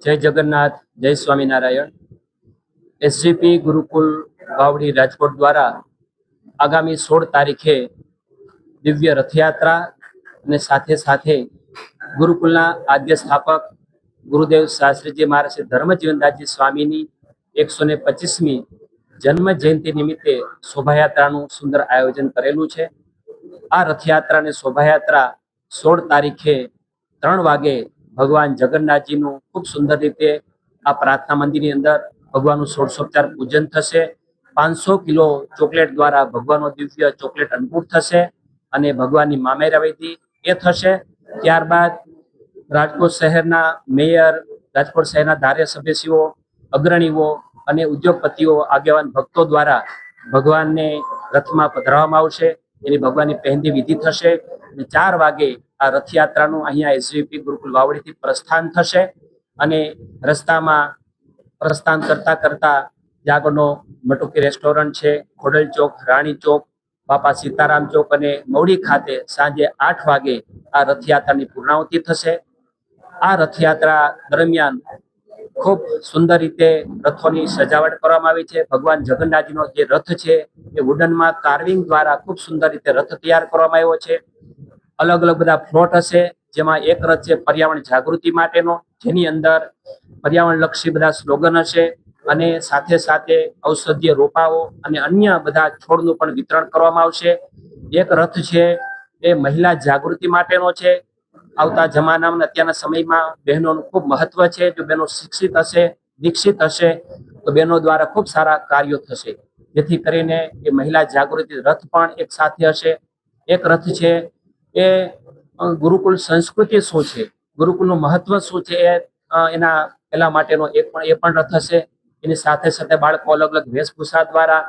જય જગન્નાથ, જય સ્વામિનારાયણ। એસજીપી ગુરુકુલ વાવડી રાજકોટ દ્વારા આગામી 16 તારીખે દિવ્ય રથયાત્રા અને સાથે સાથે ગુરુકુલના આદ્ય સ્થાપક ગુરુદેવ શાસ્ત્રીજી મહારાજ શ્રી ધર્મજીવનદાસજી સ્વામીની 125મી જન્મ જયંતિ નિમિત્તે શોભાયાત્રાનું સુંદર આયોજન કરેલું છે। આ રથયાત્રા અને શોભાયાત્રા 16 તારીખે 3 વાગે ભગવાન જગન્નાથજીનું ખૂબ સુંદર રીતે આ પ્રાર્થના મંદિરની અંદર ભગવાનનું ષોડશોપચાર પૂજન થશે। 500 કિલો ચોકલેટ દ્વારા ભગવાનનો દિવ્ય ચોકલેટ અન્નકૂટ થશે અને ભગવાનની મામેરા વિધિ એ થશે। ત્યારબાદ રાજકોટ શહેરના મેયર, રાજકોટ શહેરના ધારાસભ્યશ્રીઓ, અગ્રણીઓ અને ઉદ્યોગપતિઓ, આગેવાન ભક્તો દ્વારા ભગવાનને રથમાં પધરાવવામાં આવશે। એની ભગવાનની પહેંદી વિધિ થશે અને 4 વાગે આ રથયાત્રાનું અહીંયા એસજીપી ગુરુકુલ વાવડીથી પ્રસ્થાન થશે અને રસ્તામાં પ્રસ્થાન કરતા કરતા આગળનો મટુકી રેસ્ટોરન્ટ છે, ખોડલ ચોક, રાણી ચોક, બાપા સીતારામ ચોક અને મવડી ખાતે સાંજે 8 વાગે આ રથયાત્રાની પૂર્ણાહુતિ થશે। આ રથયાત્રા દરમિયાન ખૂબ સુંદર રીતે રથોની સજાવટ કરવામાં આવી છે। ભગવાન જગન્નાથજીનો જે રથ છે એ વુડનમાં કાર્વિંગ દ્વારા ખૂબ સુંદર રીતે રથ તૈયાર કરવામાં આવ્યો છે। અલગ અલગ બધા ફ્લોટ હશે, જેમાં એક રથ છે પર્યાવરણ જાગૃતિ માટેનો, જેની અંદર પર્યાવરણ લક્ષી બધા સ્લોગન હશે અને સાથે સાથે ઔષધીય રોપાઓ અને અન્ય બધા છોડનું પણ વિતરણ કરવામાં આવશે। એક રથ છે એ મહિલા જાગૃતિ માટેનો છે। આવતા જમાનામાં અત્યારના સમયમાં બહેનોનું ખૂબ મહત્વ છે। જો બહેનો શિક્ષિત હશે, દીક્ષિત હશે તો બહેનો દ્વારા ખૂબ સારા કાર્યો થશે, જેથી કરીને એ મહિલા જાગૃતિ રથ પણ એક સાથે હશે। એક રથ છે એ ગુરુકુલ સંસ્કૃતિ શું છે, ગુરુકુલનું મહત્વ શું છે એના પેલા માટેનો એ પણ રથ હશે। એની સાથે સાથે બાળકો અલગ અલગ વેશભૂષા દ્વારા,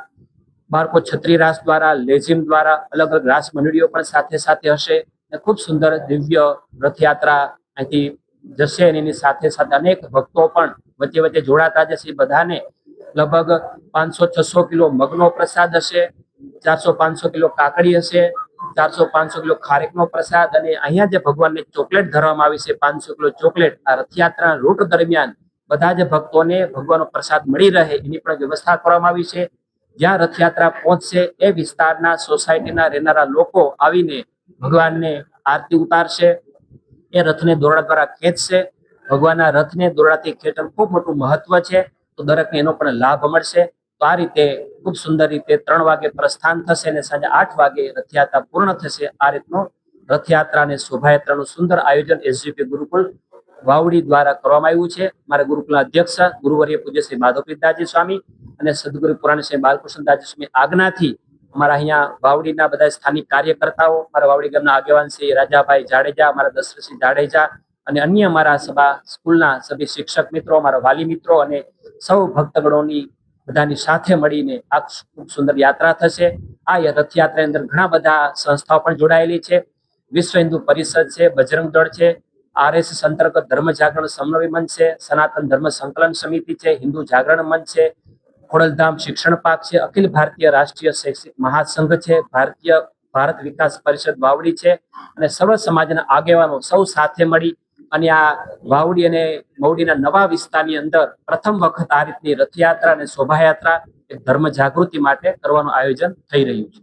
બાળકો છત્રી રાસ દ્વારા, લેઝિમ દ્વારા અલગ અલગ રાસ મંડળીઓ પણ સાથે સાથે હશે। ખૂબ સુંદર દિવ્ય રથયાત્રા અહીંથી જશે અને એની સાથે સાથે અનેક ભક્તો પણ વચ્ચે વચ્ચે જોડાતા જશે। બધાને લગભગ 500-600 કિલો મગનો પ્રસાદ હશે, 400-500 કિલો કાકડી હશે, 400-500 કિલો ખારેકનો પ્રસાદ અને અહીંયા જે ભગવાનને ચોકલેટ ધરવામાં આવી છે 500 કિલો ચોકલેટ આ રથયાત્રા રૂટ દરમિયાન બધા જ ભક્તોને ભગવાનનો પ્રસાદ મળી રહે એની પણ વ્યવસ્થા કરવામાં આવી છે। જ્યાં રથયાત્રા પહોંચશે એ વિસ્તારના સોસાયટીના રહેનારા લોકો આવીને ભગવાનને આરતી ઉતારશે, એ રથને દોરડા દ્વારા ખેંચશે। ભગવાનના રથને દોરડાથી ખેંચવાનું ખૂબ મોટું મહત્વ છે, તો દરેકને એનો પણ લાભ મળશે। તો આ રીતે ખૂબ સુંદર રીતે 3 વાગે પ્રસ્થાન થશે અને સાંજે 8 વાગે રથયાત્રા પૂર્ણ થશે। આ રીતનું રથયાત્રા અને શોભાયાત્રાનું સુંદર આયોજન એસજીપી ગુરુકુલ વાવડી દ્વારા કરવામાં આવ્યું છે। મારા ગુરુકુલના અધ્યક્ષ ગુરુવર્ય પૂજ્ય શ્રી માધવપીરદાસજી સ્વામી અને સદગુરુ પુરાણી શ્રી બાલકૃષ્ણદાસજી સ્વામી આજ્ઞાથી અમારા અહીંયા વાવડીના બધા સ્થાનિક કાર્યકર્તાઓ, મારા વાવડી ગામના આગેવાન શ્રી રાજાભાઈ જાડેજા, મારા દશરથસિંહ જાડેજા અને અન્ય મારા સભા સ્કૂલના સભ્ય શિક્ષક મિત્રો, મારા વાલી મિત્રો અને સૌ ભક્તગણોની બધાની સાથે મળીને આ ખૂબ સુંદર યાત્રા થશે। આ રથયાત્રાની અંદર ઘણા બધા સંસ્થાઓ પણ જોડાયેલી છે। વિશ્વ હિન્દુ પરિષદ છે, બજરંગ દળ છે, RSS અંતર્ગત ધર્મ જાગરણ સમન્વય મંચ છે, સનાતન ધર્મ સંકલન સમિતિ છે, હિન્દુ જાગરણ મંચ છે, ખોડલધામ શિક્ષણ પાક છે, અખિલ ભારતીય રાષ્ટ્રીય શૈક્ષિક મહાસંઘ છે, ભારત વિકાસ પરિષદ વાવડી છે અને સર્વ સમાજના આગેવાનો સૌ સાથે મળી અને આ વાવડી અને મવડીના નવા વિસ્તારની અંદર પ્રથમ વખત આ રીતની રથયાત્રા અને શોભાયાત્રા એક ધર્મ જાગૃતિ માટે કરવાનું આયોજન થઈ રહ્યું છે।